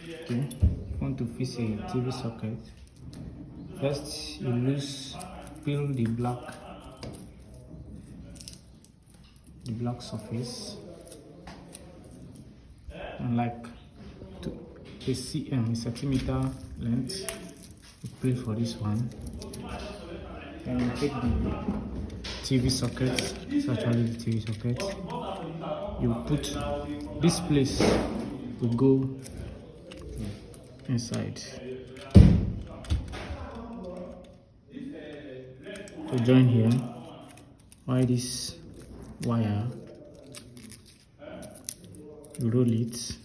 Okay, want to fix a TV socket. First, you peel the black surface, and like a centimeter length. You peel for this one. Then you take the TV socket. It's actually the TV socket. You put this place will go inside. To join here, wire this wire, roll it,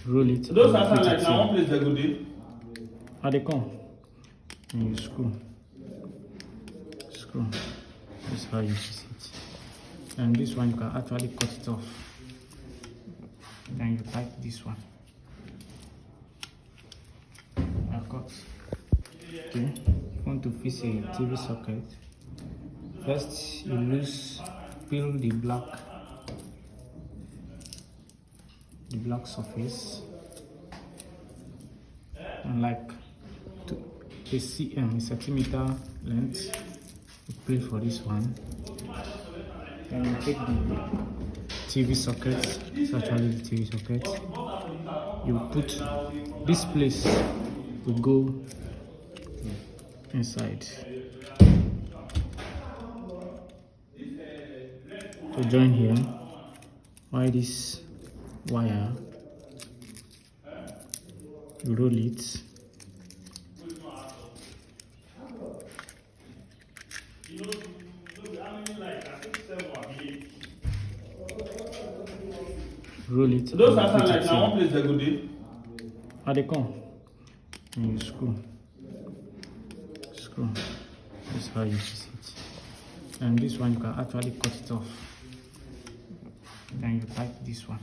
roll it. Those are like now one place they go dey. How they come? And you screw. This is how you fix it. And this one you can actually cut it off. Then you tight this one. I cut. Okay. Want to fix a TV socket. First, you peel the black surface, and like a centimeter length. You peel for this one. Then you take the TV socket. It's actually the TV socket. You put this place will go inside. To join here, wire this wire, roll it, roll it. Those are like now one place they go dey. How they come? And you screw. This is how you fix it. And this one you can actually cut it off. Then you tight this one.